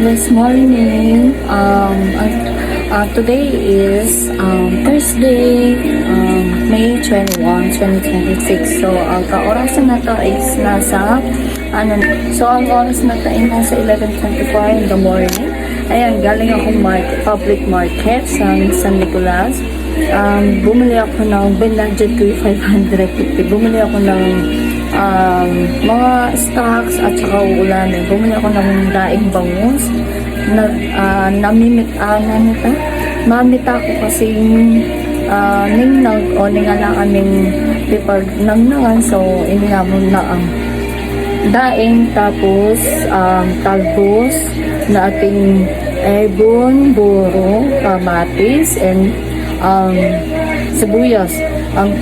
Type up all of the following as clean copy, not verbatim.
This morning. Today is Thursday, May 21, 2026. So, ang kaorasan na to is nasa, ang oras na to ay nasa 11:24 in the morning. Ayan, galing akong public market sa San Nicolas. Bumili ako ng binudget ko 550. Bumili ako ng mga stocks at saka ulanin. Bumili ako ng daing bangus. Mamita ko kasi ningnag o ningala kaming paper nangnangan, so ininamon na ang daing, tapos talbos na ating ebon, buro, kamatis, and sibuyas, ang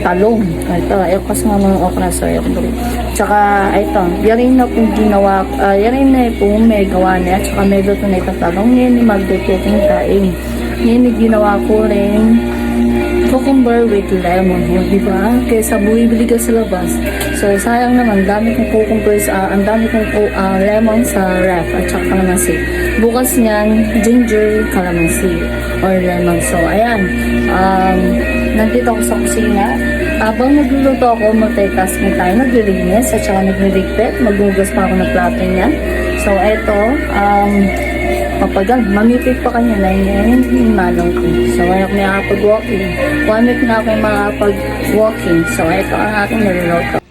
talong. Ito, ayoko kasi nga mga okra, so ayoko doon. Tsaka, ito, yarin na pong ginawa, yarin na po may gawa niya, tsaka may luto na itong talong, yan yung magluto kong daing. Yan yung ginawa ko rin, cucumber with lemon, diba? Kaysa bumibili ka sa labas. So, sayang naman, dami kong cucumbers, ang dami kong lemon sa ref, at saka kalamansi. Bukas niyan, ginger, kalamansi, or lemon. So, ayan, nandito ako sa kusina. Habang nagluluto ako, multitasking tayo, naglilinis, at saka nagliligpit, maghugas pa ako ng plato niya. So, eto, mamipit pa kanya na yung manong ko. So, ayaw ko nakapag-walking. 1 week na ako yung makapag-walking. So, eto ang aking niluluto.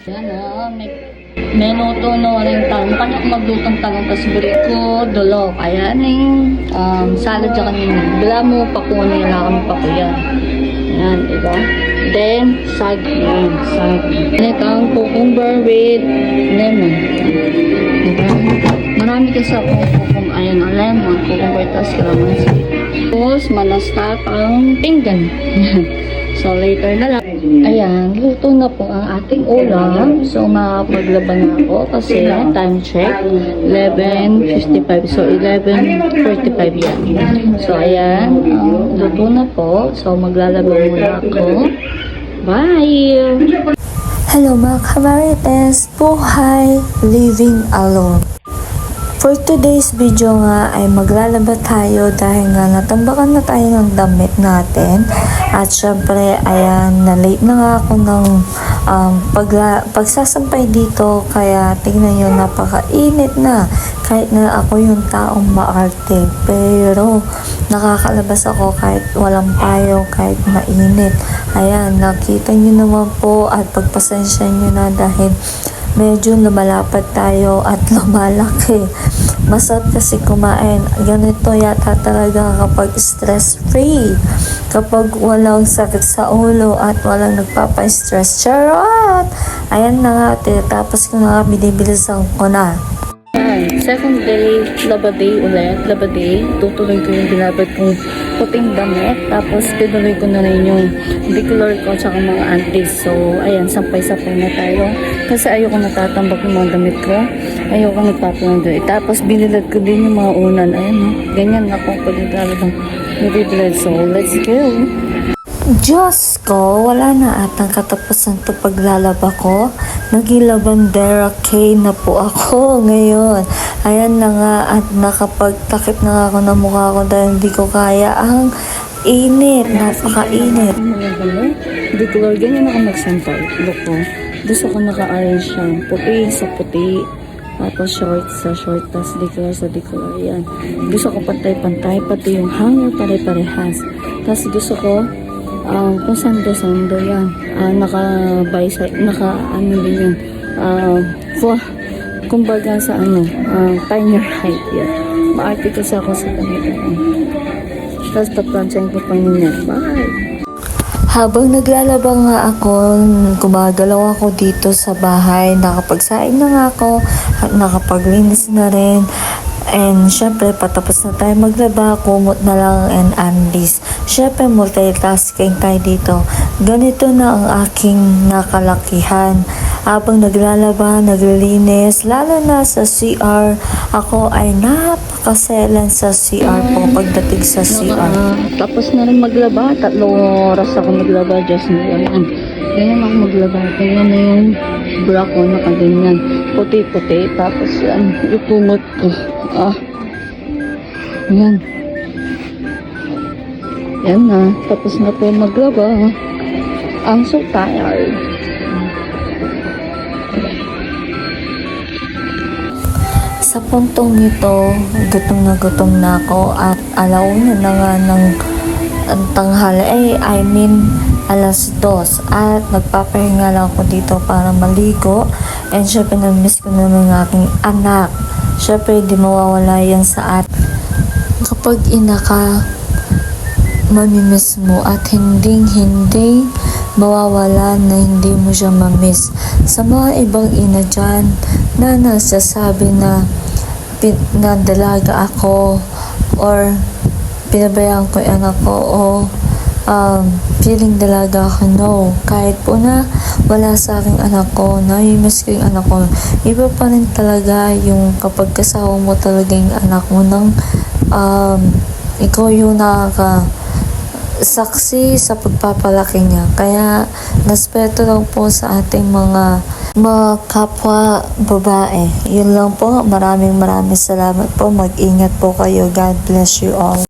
Yan may luto no rin talong. Kanya ko maglutong talong, tas buriko, dolok. Ayan yung salad dyan kanina. Bila mo pa ko nila kami pa ko yan. Yan, diba? Then, saging. Ito ang cucumber with lemon. Diba? Marami kasi ako ayan ang lemon, cucumber, tas kalamansi. Tapos, malastat ang pinggan. So, later na lang. Ayan, luto na po ang ating ulam. So, makapaglaban na ako kasi time check, 11:55. So, 11:45 yan. So, ayan, luto na po. So, maglalaba muna ako. Bye! Hello mga kamarites! Buhay living alone. For today's video nga ay maglalaba tayo dahil nga natambakan na tayo ng damit natin. At syempre, ayan, na-late na nga ako ng pagsasampay dito. Kaya tingnan nyo, napakainit na. Kahit na ako yung taong maarte. Pero nakakalabas ako kahit walang payo, kahit mainit. Ayan, nakita nyo naman po at pagpasensya nyo na dahil medyo lumalapad tayo at lumalaki. Masarap kasi kumain. Ganito yata talaga kapag stress-free. Kapag walang sakit sa ulo at walang nagpapa-stress. Charot! Ayan na nga, tapos ko na binibilisan ko na. Second day, laba day ulit. Laba day, tutuloy ko yung binabad kong puting damit. Tapos, tinuloy ko na rin yung decolor ko tsaka mga antis. So, ayan, sampay-sampay na tayo. Kasi ayoko natatambak yung mga damit ko. Ayoko nagpapalang doon. Tapos, binilad ko din yung mga unan. Ayan, ganyan ako pwede talagang nabibilad. So, let's go! Diyos ko, wala na atang katapusan to paglalaba ko. Nagilabandera K na po ako ngayon. Ayan na nga at nakapagtakip na nga ako ng mukha ko dahil hindi ko kaya ang init. Napakainit. Hindi ko ganyan ako magsampay. Look ko. Gusto ko naka-orange siya. Puti sa puti. Tapos short sa short. Tapos decolor sa decolor. Yan. Gusto ko pantay-pantay. Pati yung hanger pare-parehas. Tapos gusto ko kung sando yan. Naka-ano din yun. Kumbaga sa tiny height yan. Maarte kasi ako sa damit. Tapos paplansyahin ko pa niya. Bye! Habang naglalaba nga ako, gumagalaw ako dito sa bahay. Nakapagsaing na nga ako at nakapaglinis na rin. And syempre, patapos na tayo maglaba, kumot na lang and unleash. Syempre, multitasking tayo dito. Ganito na ang aking nakalakihan. Habang naglalaba, naglilinis, lalo na sa CR, ako ay nakakaselan sa CR po pagdating sa CR. Tapos na rin maglaba. 3 oras ako naglaba. Diyos mo yan. Ganyan ako maglaba. Ganyan na yung bra ko. Nakaganyan. Puti-puti. Tapos yan. Yung kumot ko. Yan. Yan na. Tapos na po maglaba. I'm so tired. Sa puntong ito, gutom na ako at alauna na nga ng ang tanghali, alas 2 at nagpapahinga lang ako dito para maligo and syempre na-miss ko naman ng aking anak. Syempre di mawawala yan sa at kapag ina ka, mamimiss mo at hindi mawawala na hindi mo siya mamiss. Sa mga ibang ina dyan na nagsasabi na dalaga ako or pinabayaan ko yung anak ko o feeling dalaga ako, no. Kahit po na wala sa aking anak ko, namimiss ko yung anak ko, iba pa rin talaga yung kapag kasama mo talaga yung anak mo ng ikaw yung saksi sa pagpapalaki niya. Kaya naspeto lang po sa ating mga kapwa babae. Yun lang po. Maraming salamat po. Mag-ingat po kayo. God bless you all.